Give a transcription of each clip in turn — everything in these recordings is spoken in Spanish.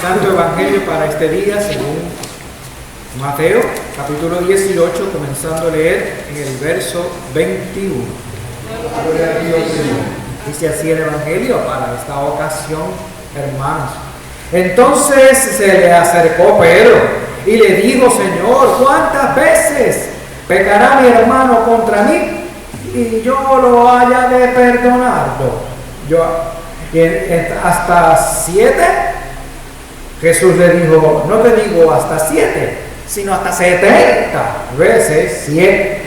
Santo Evangelio para este día, según Mateo, capítulo 18, comenzando a leer en el verso 21. Gloria a Dios, Señor. Dice así el Evangelio para esta ocasión, hermanos. Entonces se le acercó Pedro y le dijo: Señor, ¿cuántas veces pecará mi hermano contra mí y yo lo haya de perdonarlo? ¿Hasta 7? Jesús le dijo: no te digo hasta 7, sino hasta 70 veces 7.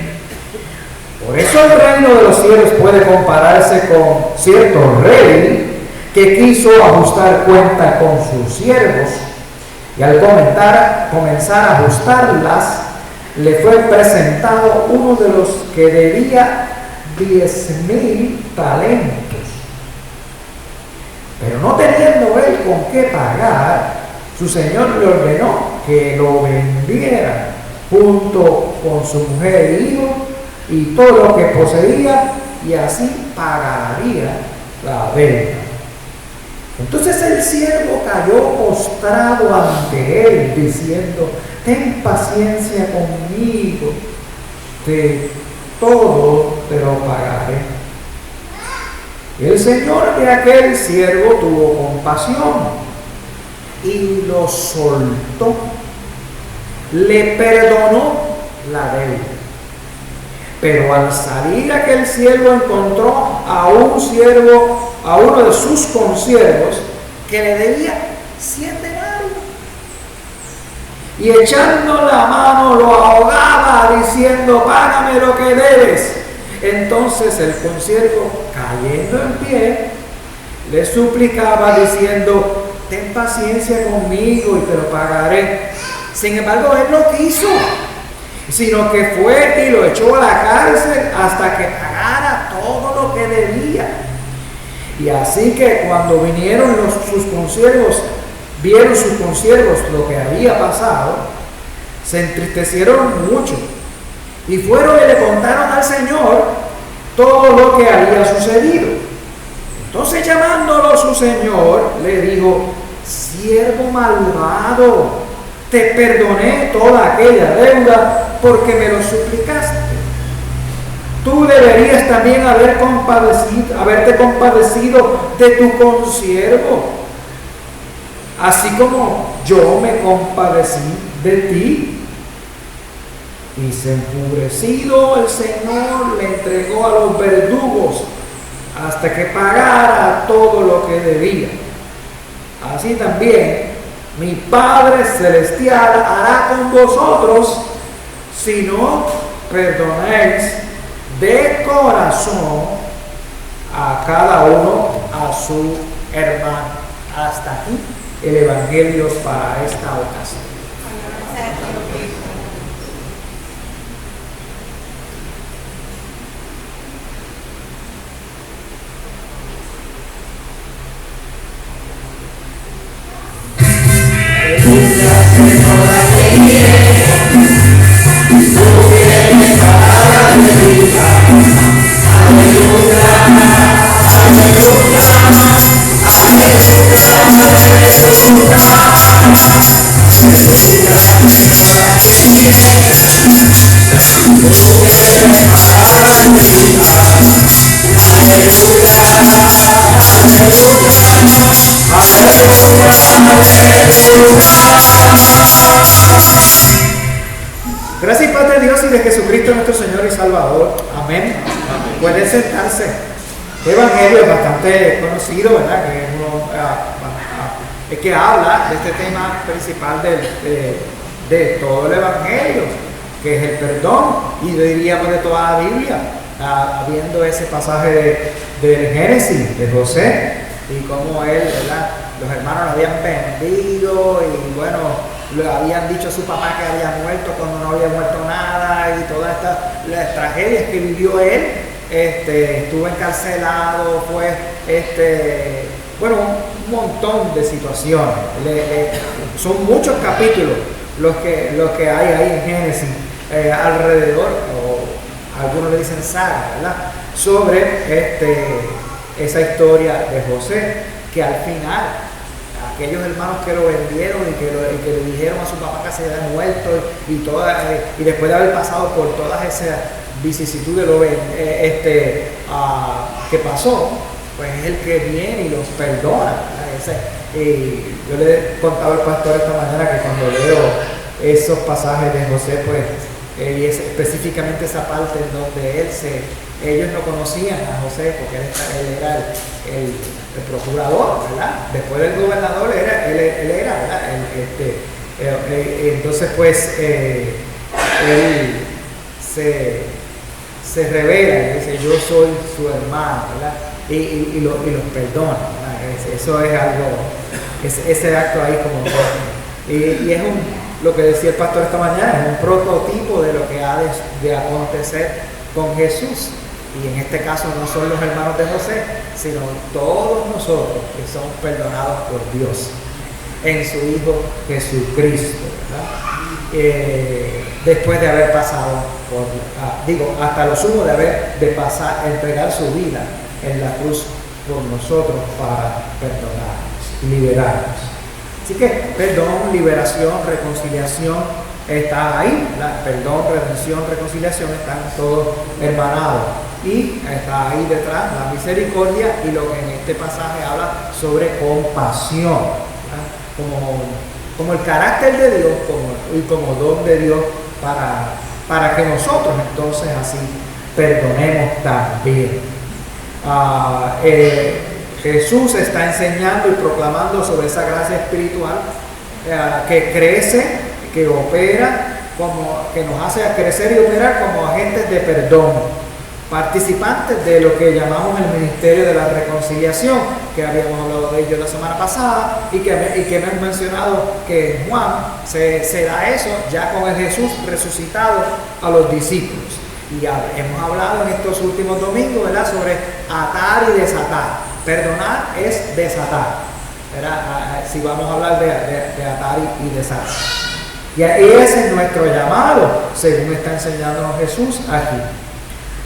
Por eso el reino de los cielos puede compararse con cierto rey que quiso ajustar cuenta con sus siervos, y al comenzar a ajustarlas, le fue presentado uno de los que debía 10,000 talentos. Pero no teniendo él con qué pagar, su señor le ordenó que lo vendiera junto con su mujer e hijo y todo lo que poseía, y así pagaría la deuda. Entonces el siervo cayó postrado ante él, diciendo: ten paciencia conmigo, de todo te lo pagaré. El señor de aquel siervo tuvo compasión y lo soltó, le perdonó la deuda. Pero al salir aquel siervo encontró a uno de sus consiervos que le debía 100 denarios. Y echando la mano lo ahogaba diciendo: págame lo que debes. Entonces el consiervo, cayendo en pie, le suplicaba diciendo: ten paciencia conmigo y te lo pagaré. Sin embargo, él no quiso, sino que fue y lo echó a la cárcel hasta que pagara todo lo que debía. Y así que cuando vinieron vieron sus consiervos lo que había pasado, se entristecieron mucho y fueron y le contaron al Señor todo lo que había sucedido. Entonces, llamándolo su señor, le dijo: siervo malvado, te perdoné toda aquella deuda porque me lo suplicaste. Tú deberías también haberte compadecido de tu consiervo, así como yo me compadecí de ti. Y se enfurecido el Señor le entregó a los verdugos hasta que pagara todo lo que debía. Así también mi Padre Celestial hará con vosotros si no perdonáis de corazón a cada uno a su hermano. Hasta aquí el Evangelio para esta ocasión. Gracias y paz de Dios y de Jesucristo nuestro Señor y Salvador. Amén. Pueden sentarse. Este evangelio es bastante conocido, ¿verdad? Que habla de este tema principal de todo el evangelio, que es el perdón, y diríamos de toda la Biblia, viendo ese pasaje del Génesis de José y cómo él, ¿verdad? Los hermanos lo habían vendido y bueno, le habían dicho a su papá que había muerto cuando no había muerto nada, y todas las tragedias que vivió él. Estuvo encarcelado, bueno, un montón de situaciones. Son muchos capítulos los que hay ahí en Génesis, alrededor, o algunos le dicen saga, ¿verdad? Sobre esa historia de José, que al final aquellos hermanos que lo vendieron y que le dijeron a su papá que se había muerto y después de haber pasado por todas esas vicisitudes que pasó, pues es el que viene y los perdona. Yo le he contado al pastor esta mañana que cuando leo esos pasajes de José, pues y específicamente esa parte en donde ellos no conocían a José porque él era el procurador, ¿verdad? Después del gobernador él era, ¿verdad? Entonces pues él se revela y dice: yo soy su hermano, ¿verdad? Y los perdona, ¿verdad? Eso es algo, ese acto ahí como y es lo que decía el pastor esta mañana, es un prototipo de lo que ha de acontecer con Jesús. Y en este caso no son los hermanos de José, sino todos nosotros que somos perdonados por Dios en su Hijo Jesucristo, ¿verdad? Después de haber pasado hasta lo sumo de entregar su vida en la cruz por nosotros para perdonarnos y liberarnos. Así que perdón, liberación, reconciliación está ahí. Perdón, redención, reconciliación están todos hermanados. Y está ahí detrás la misericordia y lo que en este pasaje habla sobre compasión, como el carácter de Dios y como don de Dios para que nosotros entonces así perdonemos también. Jesús está enseñando y proclamando sobre esa gracia espiritual que crece, que opera, que nos hace crecer y operar como agentes de perdón, participantes de lo que llamamos el ministerio de la reconciliación, que habíamos hablado de ello la semana pasada y que hemos mencionado que en Juan se da eso ya con el Jesús resucitado a los discípulos. Y hemos hablado en estos últimos domingos, ¿verdad?, sobre atar y desatar. Perdonar es desatar, ¿verdad? Si vamos a hablar de atar y desatar. Y ese es nuestro llamado, según está enseñándonos Jesús aquí.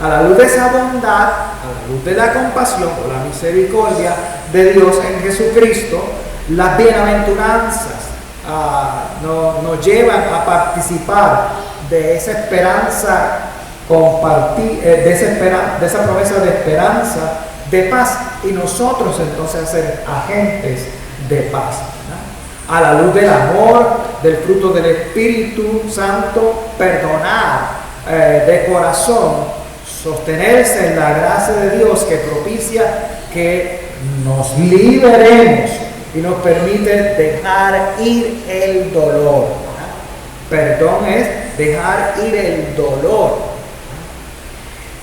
A la luz de esa bondad, a la luz de la compasión o la misericordia de Dios en Jesucristo, las bienaventuranzas nos llevan a participar de esa esperanza compartir, de esa promesa de esperanza, de paz, y nosotros entonces ser agentes de paz, ¿no? A la luz del amor, del fruto del Espíritu Santo, perdonar de corazón, sostenerse en la gracia de Dios que propicia que nos liberemos y nos permite dejar ir el dolor, ¿no? Perdón es dejar ir el dolor.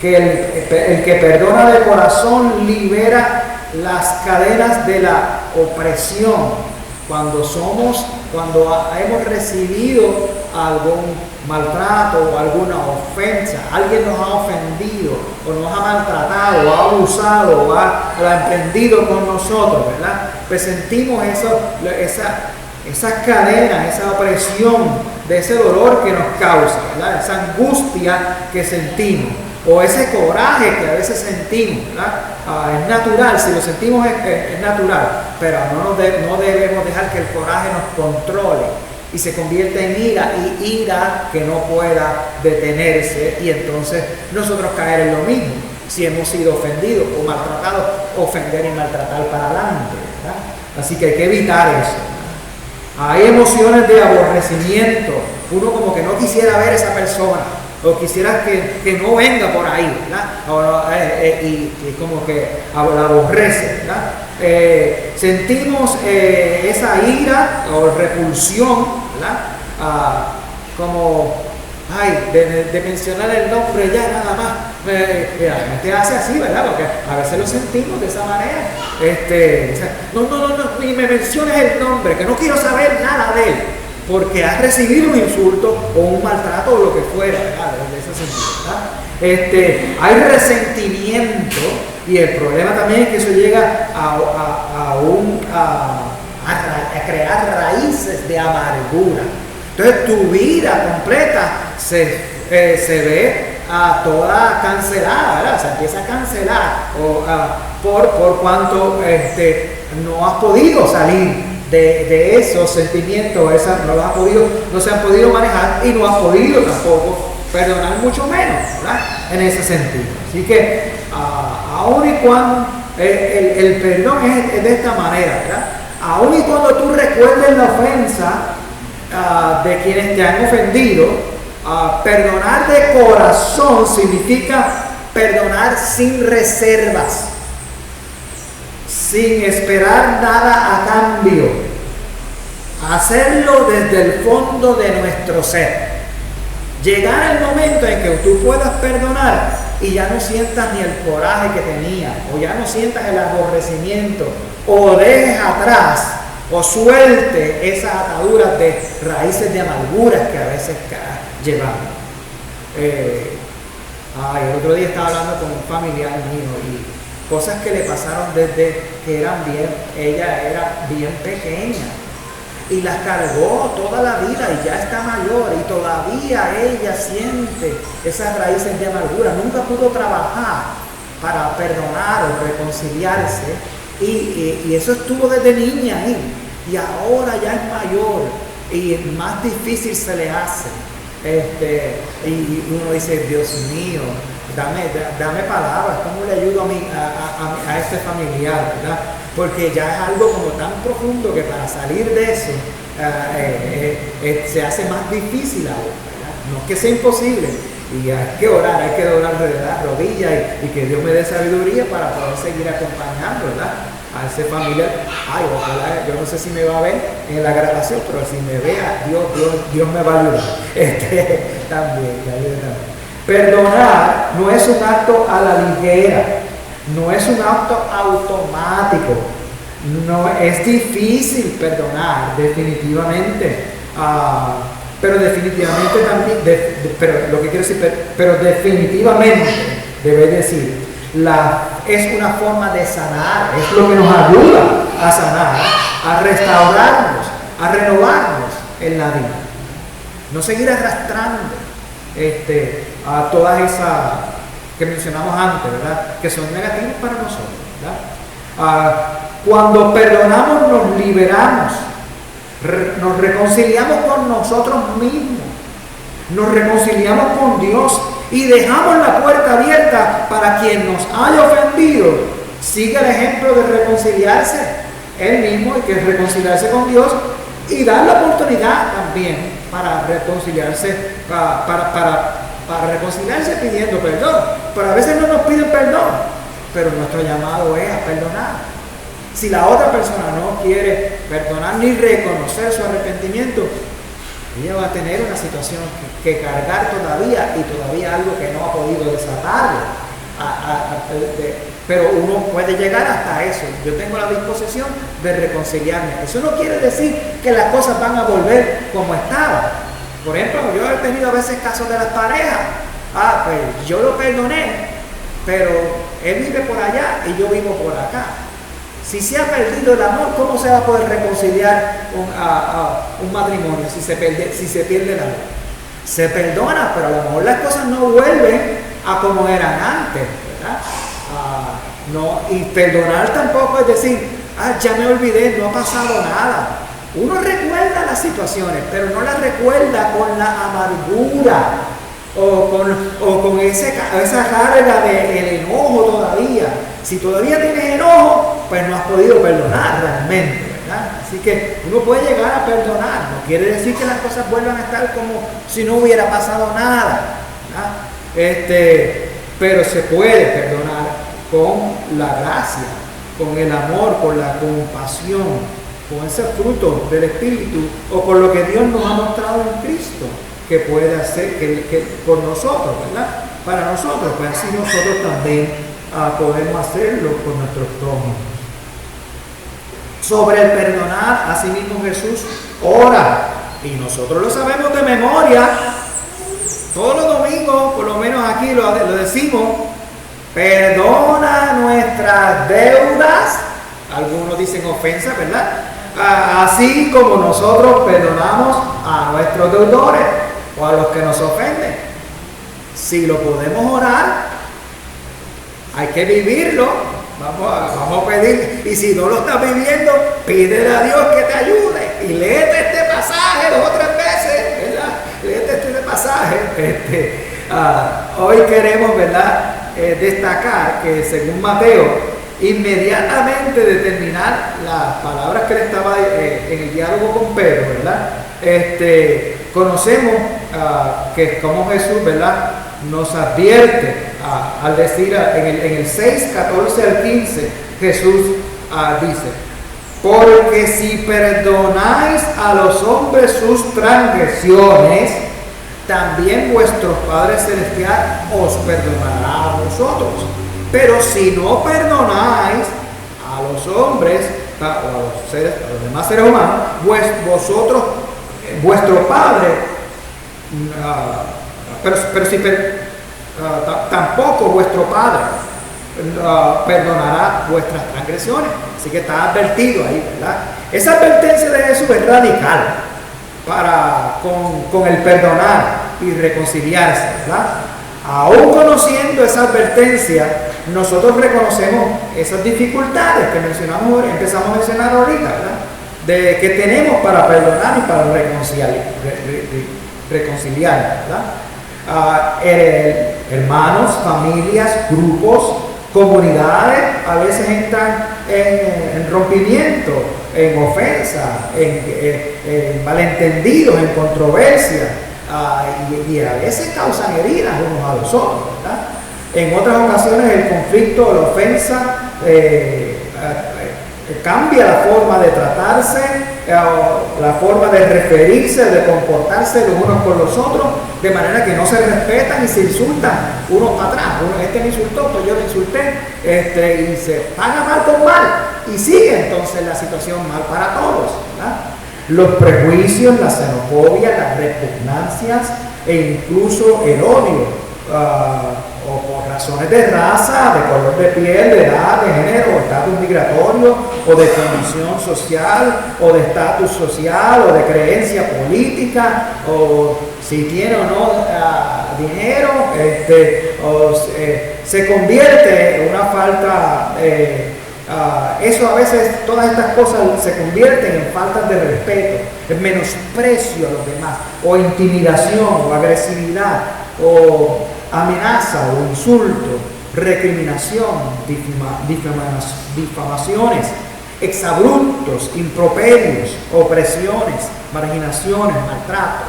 Que el que perdona de corazón libera las cadenas de la opresión. Cuando hemos recibido algún maltrato o alguna ofensa, alguien nos ha ofendido o nos ha maltratado o ha abusado o ha emprendido con nosotros, ¿verdad? Pues sentimos esa cadena, esa opresión de ese dolor que nos causa, ¿verdad? Esa angustia que sentimos. O ese coraje que a veces sentimos, ¿verdad? Es natural, si lo sentimos es natural, pero no debemos dejar que el coraje nos controle y se convierta en ira, y ira que no pueda detenerse, y entonces nosotros caer en lo mismo. Si hemos sido ofendidos o maltratados, ofender y maltratar para adelante, ¿verdad? Así que hay que evitar eso, ¿verdad? Hay emociones de aborrecimiento, uno como que no quisiera ver a esa persona, o quisiera que no venga por ahí, ¿verdad? Y como que la aborrece, ¿verdad? Sentimos esa ira o repulsión, ¿verdad? Como, de mencionar el nombre ya nada más, te hace así, ¿verdad? Porque a veces lo sentimos de esa manera. No, ni me menciones el nombre, que no quiero saber nada de él, porque has recibido un insulto o un maltrato o lo que fuera, ¿verdad? De ese sentido, ¿verdad? Hay resentimiento, y el problema también es que eso llega a crear raíces de amargura. Entonces tu vida completa se ve toda cancelada, ¿verdad? Se empieza a cancelar por cuanto no has podido salir de esos sentimientos, no se han podido manejar y no han podido tampoco perdonar, mucho menos, ¿verdad? En ese sentido. Así que, aun y cuando el perdón es de esta manera, ¿verdad? Aun y cuando tú recuerdes la ofensa de quienes te han ofendido, perdonar de corazón significa perdonar sin reservas, sin esperar nada a cambio, hacerlo desde el fondo de nuestro ser. Llegar el momento en que tú puedas perdonar y ya no sientas ni el coraje que tenías, o ya no sientas el aborrecimiento, o dejes atrás o suelte esas ataduras de raíces de amarguras que a veces llevamos. El otro día estaba hablando con un familiar mío y cosas que le pasaron desde que ella era bien pequeña y las cargó toda la vida y ya está mayor y todavía ella siente esas raíces de amargura. Nunca pudo trabajar para perdonar o reconciliarse y eso estuvo desde niña ahí y ahora ya es mayor y más difícil se le hace. Y uno dice, Dios mío, dame palabras, ¿cómo le ayudo a este familiar, ¿verdad? Porque ya es algo como tan profundo que para salir de eso se hace más difícil ahora, ¿verdad? No es que sea imposible, y hay que orar de rodillas y que Dios me dé sabiduría para poder seguir acompañando, ¿verdad? A ese familiar. Ojalá, yo no sé si me va a ver en la grabación, pero si me vea, Dios me va a ayudar. También. Perdonar no es un acto a la ligera, no es un acto automático, no es difícil perdonar, definitivamente. Pero definitivamente también, pero definitivamente debe decir, es una forma de sanar, es lo que nos ayuda a sanar, a restaurarnos, a renovarnos en la vida. No seguir arrastrando a todas esas que mencionamos antes, ¿verdad? Que son negativas para nosotros, ¿verdad? Cuando perdonamos nos liberamos, nos reconciliamos con nosotros mismos, nos reconciliamos con Dios y dejamos la puerta abierta para quien nos haya ofendido. Sigue el ejemplo de reconciliarse él mismo y que es reconciliarse con Dios y dar la oportunidad también para reconciliarse, para reconciliarse pidiendo perdón. Pero a veces no nos piden perdón, pero nuestro llamado es a perdonar. Si la otra persona no quiere perdonar ni reconocer su arrepentimiento, ella va a tener una situación que cargar todavía y todavía algo que no ha podido desatarlo. Pero uno puede llegar hasta eso. Yo tengo la disposición de reconciliarme. Eso no quiere decir que las cosas van a volver como estaban. Por ejemplo, yo he tenido a veces casos de las parejas. Pues yo lo perdoné, pero él vive por allá y yo vivo por acá. Si se ha perdido el amor, ¿cómo se va a poder reconciliar un matrimonio si se pierde el amor? Se perdona, pero a lo mejor las cosas no vuelven a como eran antes, ¿verdad? Y perdonar tampoco es decir, ya me olvidé, no ha pasado nada. Uno recuerda las situaciones, pero no las recuerda con la amargura o con esa carga del enojo todavía. Si todavía tienes enojo, pues no has podido perdonar realmente, ¿verdad? Así que uno puede llegar a perdonar, no quiere decir que las cosas vuelvan a estar como si no hubiera pasado nada, ¿verdad? Pero se puede perdonar con la gracia, con el amor, con la compasión, con ese fruto del Espíritu o con lo que Dios nos ha mostrado en Cristo que puede hacer que por nosotros, ¿verdad? Para nosotros, pues así nosotros también podemos hacerlo con nuestros prójimos. Sobre el perdonar, así mismo Jesús ora, y nosotros lo sabemos de memoria. Todos los domingos, por lo menos aquí lo decimos: perdona nuestras deudas. Algunos dicen ofensas, ¿verdad? Así como nosotros perdonamos a nuestros deudores o a los que nos ofenden. Si lo podemos orar, hay que vivirlo, Vamos a pedir, y si no lo estás viviendo, pídele a Dios que te ayude y léete este pasaje 2 o 3 veces, ¿verdad? Léete este pasaje. Hoy queremos, ¿verdad?, destacar que según Mateo, inmediatamente de terminar las palabras que él estaba en el diálogo con Pedro, ¿verdad?, conocemos que como Jesús, ¿verdad?, nos advierte al decir en el 6, 14 al 15, Jesús dice: porque si perdonáis a los hombres sus transgresiones, también vuestro Padre Celestial os perdonará a vosotros. Pero si no perdonáis a los hombres, o a los demás seres humanos, vosotros, vuestro Padre, tampoco vuestro Padre perdonará vuestras transgresiones. Así que está advertido ahí, ¿verdad? Esa advertencia de Jesús es radical con el perdonar y reconciliarse, ¿verdad? Aún conociendo esa advertencia, nosotros reconocemos esas dificultades que empezamos a mencionar ahorita, ¿verdad?, de que tenemos para perdonar y para reconciliar, ¿verdad? Hermanos, familias, grupos, comunidades a veces entran en rompimiento, en ofensa, en malentendidos, en controversia, y a veces causan heridas unos a los otros, ¿verdad? En otras ocasiones el conflicto, la ofensa, cambia la forma de tratarse, la forma de referirse, de comportarse los unos con los otros, de manera que no se respetan y se insultan unos para atrás. Este me insultó, pues yo le insulté, y se paga mal con mal, y sigue entonces la situación mal para todos, ¿verdad? Los prejuicios, la xenofobia, las repugnancias e incluso el odio, o por razones de raza, de color de piel, de edad, de género, o estatus migratorio, o de condición social, o de estatus social, o de creencia política, o si tiene o no dinero, se convierte en una falta, eso a veces, todas estas cosas se convierten en faltas de respeto, en menosprecio a los demás, o intimidación, o agresividad, o amenaza o insulto, recriminación, difamaciones, exabruptos, improperios, opresiones, marginaciones, maltrato,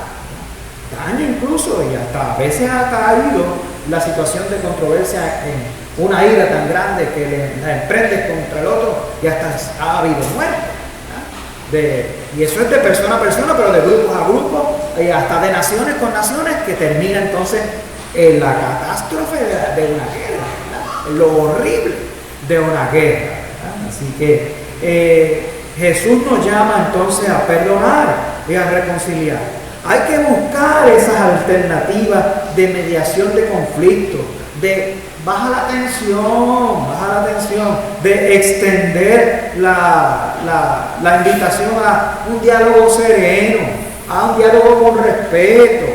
daño incluso, y hasta a veces ha caído la situación de controversia en una ira tan grande que la emprendes contra el otro y hasta ha habido muerte. Y eso es de persona a persona, pero de grupos a grupos, y hasta de naciones con naciones, que termina entonces en la catástrofe de una guerra, ¿verdad?, en lo horrible de una guerra, ¿verdad? Así que Jesús nos llama entonces a perdonar y a reconciliar. Hay que buscar esas alternativas de mediación de conflicto, de baja la tensión, de extender la invitación a un diálogo sereno, a un diálogo con respeto,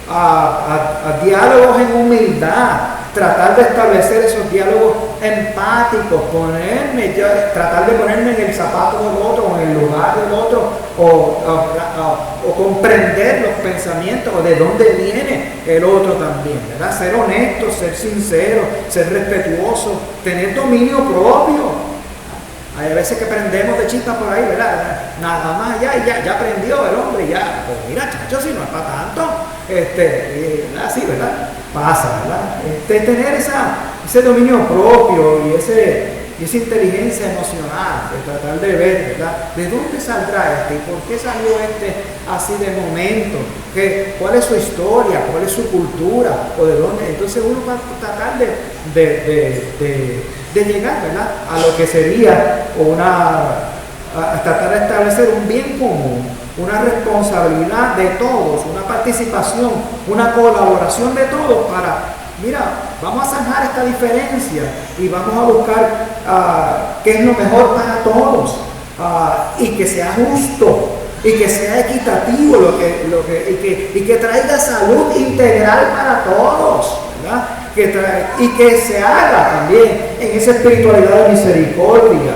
a diálogos en humildad, tratar de establecer esos diálogos empáticos, tratar de ponerme en el zapato del otro, en el lugar del otro, o comprender los pensamientos o de dónde viene el otro también, ¿verdad? Ser honesto, ser sincero, ser respetuoso, tener dominio propio. Hay veces que prendemos de chispa por ahí, ¿verdad? Nada más, ya aprendió el hombre, ya. Pues mira, chacho, si no es para tanto, así, ¿verdad? Pasa, ¿verdad? Tener ese dominio propio y esa inteligencia emocional, de tratar de ver, ¿verdad?, de dónde saldrá y por qué salió así de momento, cuál es su historia, cuál es su cultura, o de dónde. Entonces uno va a tratar de llegar, ¿verdad?, a lo que sería a tratar de establecer un bien común, una responsabilidad de todos, una participación, una colaboración de todos para, mira, vamos a zanjar esta diferencia y vamos a buscar qué es lo mejor para todos, y que sea justo y que sea equitativo y que traiga salud integral para todos, ¿verdad? Y que se haga también en esa espiritualidad de misericordia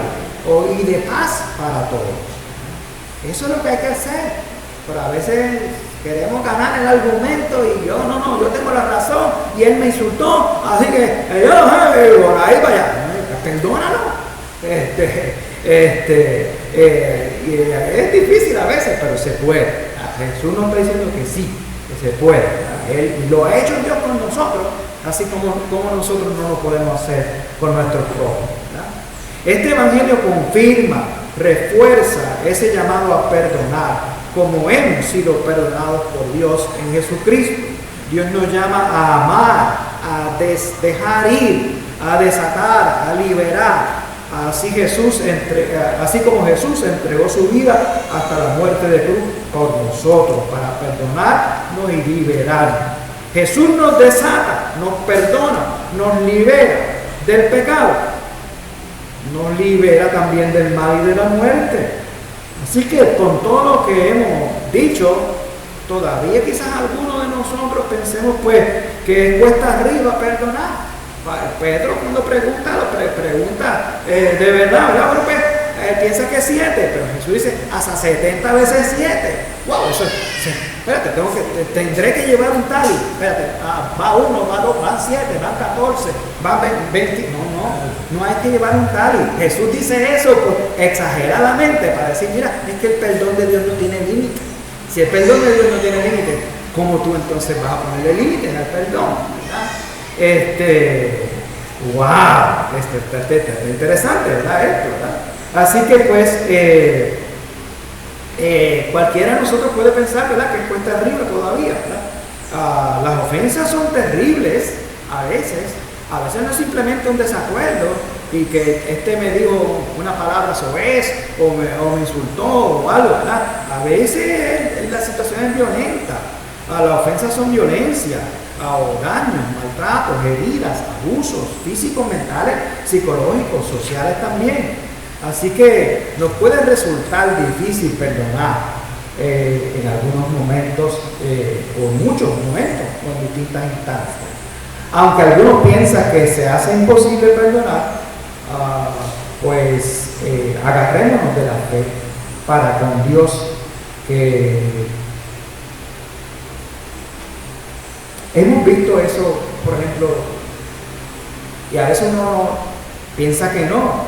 y de paz para todos. Eso es lo que hay que hacer. Pero a veces queremos ganar el argumento y yo tengo la razón y él me insultó, así que yo por ahí para allá. Perdónalo. Es difícil a veces, pero se puede. Jesús nos está diciendo que sí, que se puede. Él lo ha hecho Dios con nosotros, así como nosotros no lo podemos hacer con nuestros prójimos. Este evangelio confirma, refuerza ese llamado a perdonar, como hemos sido perdonados por Dios en Jesucristo. Dios nos llama a amar, a dejar ir, a desatar, a liberar. Así como Jesús entregó su vida hasta la muerte de cruz por nosotros, para perdonarnos y liberarnos. Jesús nos desata, nos perdona, nos libera del pecado, nos libera también del mal y de la muerte. Así que con todo lo que hemos dicho, todavía quizás algunos de nosotros pensemos pues que cuesta arriba perdonar. Pedro cuando pregunta de verdad, Pero pues, piensa que es 7, pero Jesús dice hasta 70 veces 7. Wow, eso espérate, tendré que llevar un tali. Espérate, va 1, va 2, van 7, van 14, van 20. No hay que llevar un tali. Jesús dice eso pues, exageradamente para decir, mira, es que el perdón de Dios no tiene límite. Si el perdón de Dios no tiene límite, ¿cómo tú entonces vas a ponerle límite al perdón? Wow, está interesante, ¿verdad? Esto, ¿verdad? Así que pues cualquiera de nosotros puede pensar, ¿verdad?, que cuesta arriba todavía, ¿verdad? Las ofensas son terribles a veces no es simplemente un desacuerdo y que me dijo una palabra soez o me insultó o algo, ¿verdad? A veces la situación es violenta, las ofensas son violencia, daños, maltratos, heridas, abusos físicos, mentales, psicológicos, sociales también. Así que nos puede resultar difícil perdonar en algunos momentos o muchos momentos o en distintas instancias. Aunque algunos piensan que se hace imposible perdonar, pues agarrémonos de la fe para con Dios, que hemos visto eso, por ejemplo, y a veces uno piensa que no,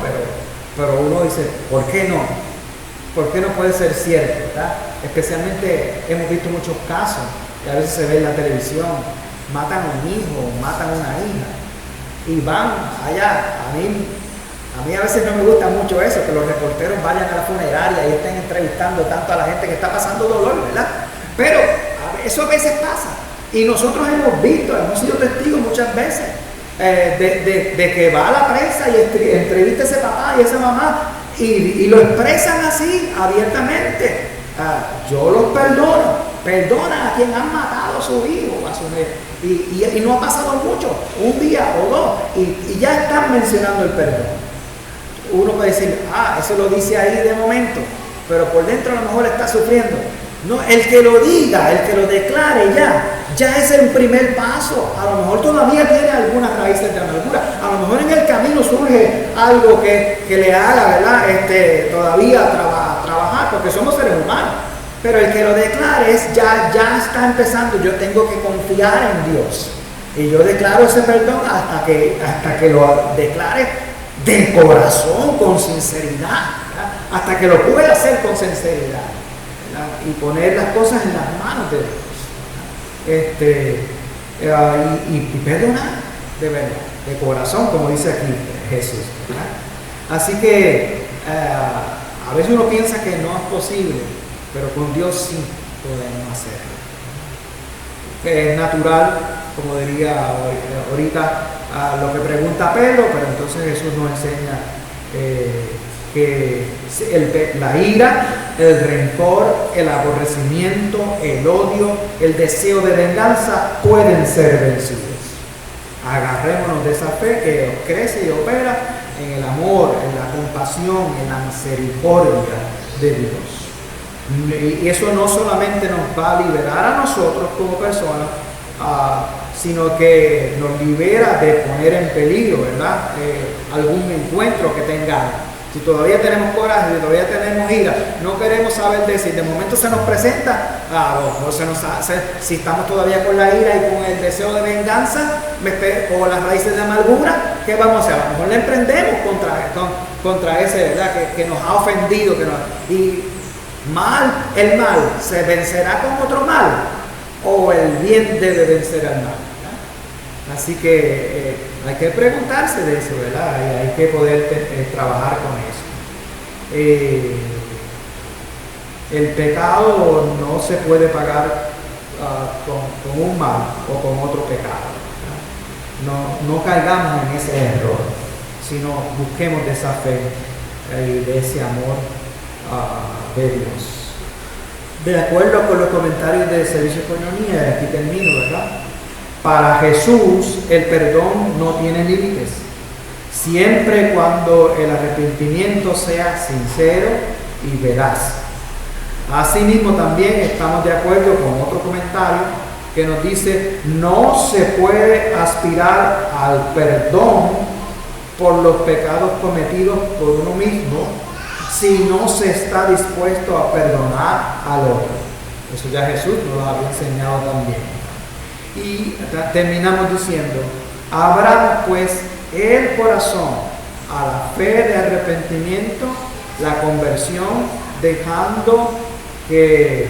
pero uno dice, ¿por qué no? ¿Por qué no puede ser cierto? ¿Verdad? Especialmente hemos visto muchos casos, que a veces se ve en la televisión, matan a un hijo, matan a una hija, y van allá. A mí a veces no me gusta mucho eso, que los reporteros vayan a la funeraria y estén entrevistando tanto a la gente que está pasando dolor, ¿verdad? Pero eso a veces pasa. Y nosotros hemos visto, hemos sido testigos muchas veces de que va a la prensa y entrevista a ese papá y a esa mamá y lo expresan así abiertamente. Yo los perdono. Perdona a quien han matado a su hijo, a su hijo. Y no ha pasado mucho, un día o dos, y ya están mencionando el perdón. Uno puede decir, eso lo dice ahí de momento, pero por dentro a lo mejor está sufriendo. No, el que lo diga, el que lo declare ya es el primer paso. A lo mejor todavía tiene algunas raíces de amargura. A lo mejor en el camino surge algo que le haga, ¿verdad? Todavía trabajar, porque somos seres humanos. Pero el que lo declare ya está empezando. Yo tengo que confiar en Dios. Y yo declaro ese perdón hasta que lo declare de corazón, con sinceridad, ¿verdad? Hasta que lo pueda hacer con sinceridad, ¿verdad? Y poner las cosas en las manos de Dios. Y perdonar de verdad, de corazón, como dice aquí Jesús, ¿verdad? Así que a veces uno piensa que no es posible, pero con Dios sí podemos hacerlo. Es natural, como diría ahorita, lo que pregunta Pedro, pero entonces Jesús nos enseña que la ira, el rencor, el aborrecimiento, el odio, el deseo de venganza pueden ser vencidos. Agarrémonos de esa fe que crece y opera en el amor, en la compasión, en la misericordia de Dios. Y eso no solamente nos va a liberar a nosotros como personas, sino que nos libera de poner en peligro, ¿verdad? Algún encuentro que tengamos. Si todavía tenemos coraje, si todavía tenemos ira, no queremos saber de si de momento se nos presenta, o se nos hace, si estamos todavía con la ira y con el deseo de venganza, o las raíces de amargura, ¿qué vamos a hacer? A lo mejor le emprendemos contra ese, ¿verdad? Que nos ha ofendido, y el mal se vencerá con otro mal, o el bien debe vencer al mal. Así que hay que preguntarse de eso, ¿verdad? Y hay que poder trabajar con eso. El pecado no se puede pagar con un mal o con otro pecado, ¿verdad? No caigamos en ese error, sino busquemos de esa fe y de ese amor de Dios. De acuerdo con los comentarios del servicio de comunión, aquí termino, ¿verdad? Para Jesús el perdón no tiene límites, siempre y cuando el arrepentimiento sea sincero y veraz. Asimismo también estamos de acuerdo con otro comentario que nos dice: no se puede aspirar al perdón por los pecados cometidos por uno mismo si no se está dispuesto a perdonar al otro. Eso ya Jesús nos lo había enseñado también. Y terminamos diciendo: abran pues el corazón a la fe de arrepentimiento, la conversión, dejando que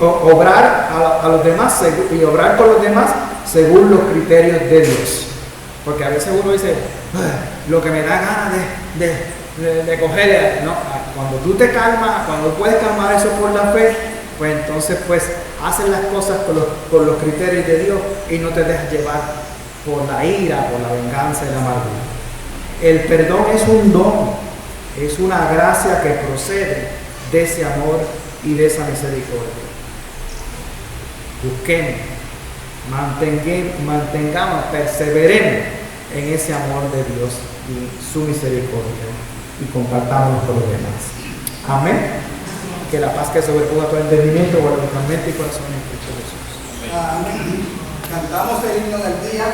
obrar a los demás y obrar con los demás según los criterios de Dios. Porque a veces uno dice: lo que me da ganas de coger, ¿no? Cuando tú te calmas, cuando puedes calmar eso por la fe, pues entonces haces las cosas por los criterios de Dios y no te dejas llevar por la ira, por la venganza y la amargura. El perdón es un don, es una gracia que procede de ese amor y de esa misericordia. Busquemos, mantengamos, perseveremos en ese amor de Dios y su misericordia, y compartámonos con los demás. Amén. Que la paz que sobrepuja todo entendimiento guarde nuestra mente y corazón en Cristo Jesús. Amén. Cantamos el himno del día.